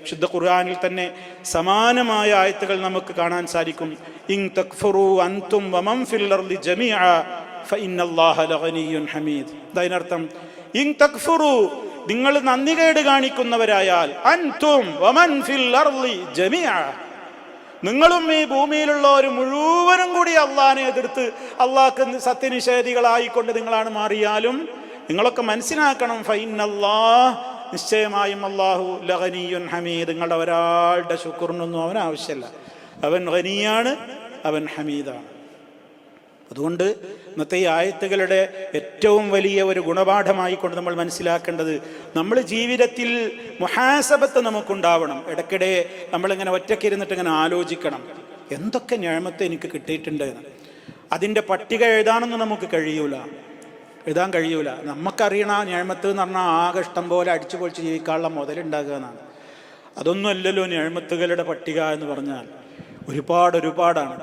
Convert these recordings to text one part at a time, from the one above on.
വിശുദ്ധ ഖുർആനിൽ തന്നെ സമാനമായ ആയത്തുകൾ നമുക്ക് കാണാൻ സാധിക്കും. ഇൻ തക്ഫുറു അൻതും വമൻ ഫിൽ അർളി ജമീഅ ഫഇന്നല്ലാഹ ലഗനിയ്യുൻ ഹമീദ്. അതിനർത്ഥം ഇൻ തക്ഫുറു, നിങ്ങൾ നന്ദികേട് കാണിക്കുന്നവരായാൽ, അൻതും വമൻ ഫിൽ അർളി ജമീഅ, നിങ്ങളും ഈ ഭൂമിയിലുള്ളവർ മുഴുവനും കൂടി അള്ളാഹിനെ എതിർത്ത് അള്ളാഹ്ക്ക് സത്യനിഷേധികളായിക്കൊണ്ട് നിങ്ങളാണ് മാറിയാലും നിങ്ങളൊക്കെ മനസ്സിലാക്കണം, ഫഇന്നല്ലാഹ്, നിശ്ചയമായും അള്ളാഹു ലഗനിയ്യുൻ ഹമീദ്, നിങ്ങളുടെ ഒരാളുടെ ശുക്റിനൊന്നും അവൻ ആവശ്യമില്ല. അവൻ ഗനിയാണ്, അവൻ ഹമീദാണ്. അതുകൊണ്ട് ഇന്നത്തെ ഈ ആയത്തുകളുടെ ഏറ്റവും വലിയ ഒരു ഗുണപാഠമായിക്കൊണ്ട് നമ്മൾ മനസ്സിലാക്കേണ്ടത്, നമ്മൾ ജീവിതത്തിൽ മുഹാസബത്ത് നമുക്കുണ്ടാവണം. ഇടയ്ക്കിടെ നമ്മളിങ്ങനെ ഒറ്റയ്ക്കിരുന്നിട്ട് ഇങ്ങനെ ആലോചിക്കണം, എന്തൊക്കെ നിഅമത്ത് എനിക്ക് കിട്ടിയിട്ടുണ്ട് എന്ന്. അതിൻ്റെ പട്ടിക എഴുതാനൊന്നും നമുക്ക് എഴുതാൻ കഴിയൂല. നമുക്കറിയണ നിഅമത്ത് എന്ന് പറഞ്ഞാൽ ആകെ ഇഷ്ടം പോലെ അടിച്ചു പൊളിച്ച് ജീവിക്കാനുള്ള മുതലുണ്ടാകുക എന്നാണ്. അതൊന്നും അല്ലല്ലോ നിഅമത്തുകളുടെ പട്ടിക എന്ന് പറഞ്ഞാൽ. ഒരുപാടാണ്.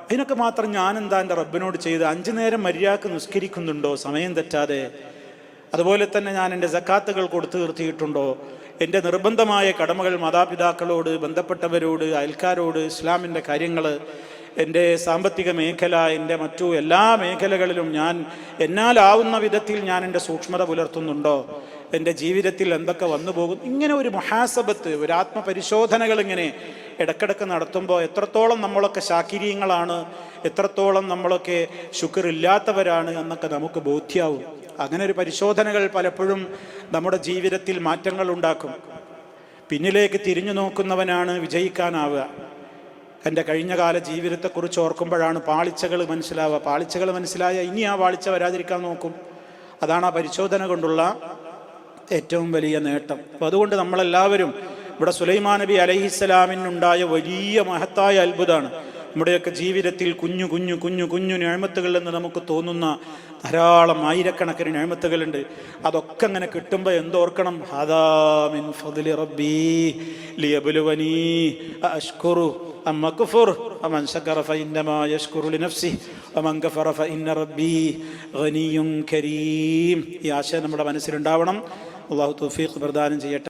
അതിനൊക്കെ മാത്രം ഞാനെന്താ എൻ്റെ റബ്ബിനോട് ചെയ്ത്? 5 നേരം മര്യാദക്ക് നിസ്കരിക്കുന്നുണ്ടോ സമയം തെറ്റാതെ? അതുപോലെ തന്നെ ഞാൻ എൻ്റെ സക്കാത്തുകൾ കൊടുത്തു തീർത്തിയിട്ടുണ്ടോ? എൻ്റെ നിർബന്ധമായ കടമകൾ മാതാപിതാക്കളോട്, ബന്ധപ്പെട്ടവരോട്, അയൽക്കാരോട്, ഇസ്ലാമിൻ്റെ കാര്യങ്ങൾ, എൻ്റെ സാമ്പത്തിക മേഖല, എൻ്റെ മറ്റു എല്ലാ മേഖലകളിലും ഞാൻ എന്നാലാവുന്ന വിധത്തിൽ ഞാൻ എൻ്റെ സൂക്ഷ്മത പുലർത്തുന്നുണ്ടോ? എൻ്റെ ജീവിതത്തിൽ എന്തൊക്കെ വന്നു പോകും? ഇങ്ങനെ ഒരു മുഹാസബത്ത്, ഒരു ആത്മപരിശോധനകൾ ഇങ്ങനെ ഇടക്കിടക്ക് നടത്തുമ്പോൾ എത്രത്തോളം നമ്മളൊക്കെ ശാക്കിരീയങ്ങളാണ്, എത്രത്തോളം നമ്മളൊക്കെ ശുക്റില്ലാത്തവരാണ് എന്നൊക്കെ നമുക്ക് ബോധ്യമാവും. അങ്ങനെ ഒരു പരിശോധനകൾ പലപ്പോഴും നമ്മുടെ ജീവിതത്തിൽ മാറ്റങ്ങൾ ഉണ്ടാക്കും. പിന്നിലേക്ക് തിരിഞ്ഞു നോക്കുന്നവനാണ് വിജയിക്കാനാവുക. എൻ്റെ കഴിഞ്ഞകാല ജീവിതത്തെക്കുറിച്ച് ഓർക്കുമ്പോഴാണ് പാളിച്ചകൾ മനസ്സിലാവുക. പാളിച്ചകൾ മനസ്സിലായ ഇനി ആ പാളിച്ച വരാതിരിക്കാൻ നോക്കും. അതാണ് ആ പരിശോധന കൊണ്ടുള്ള ഏറ്റവും വലിയ നേട്ടം. അപ്പോൾ അതുകൊണ്ട് നമ്മളെല്ലാവരും ഇവിടെ സുലൈമാൻ നബി അലൈഹിസ്സലാമിനുണ്ടായ വലിയ മഹത്തായ അത്ഭുതമാണ്. നമ്മുടെയൊക്കെ ജീവിതത്തിൽ കുഞ്ഞു കുഞ്ഞു കുഞ്ഞു കുഞ്ഞു നിഅമത്തുകൾ എന്ന് നമുക്ക് തോന്നുന്ന ധാരാളം ആയിരക്കണക്കിന് നിഅമത്തുകളുണ്ട്. അതൊക്കെ അങ്ങനെ കിട്ടുമ്പോൾ എന്തോർക്കണം? ഹാദാ മിൻ ഫദ്ലി റബ്ബി ലിയബ്ലുവനി അഷ്കുറു അം അക്ഫുർ വമൻ ശകറ ഫഇന്നമാ യഷ്കുറു ലിനഫ്സിഹി വമൻ കഫറ ഫഇന്ന റബ്ബി ഗനിയ്യുൻ കരീം. ഈ ആശയം നമ്മുടെ മനസ്സിലുണ്ടാവണം. അല്ലാഹു തൗഫീഖ് പ്രദാനം ചെയ്യട്ടെ.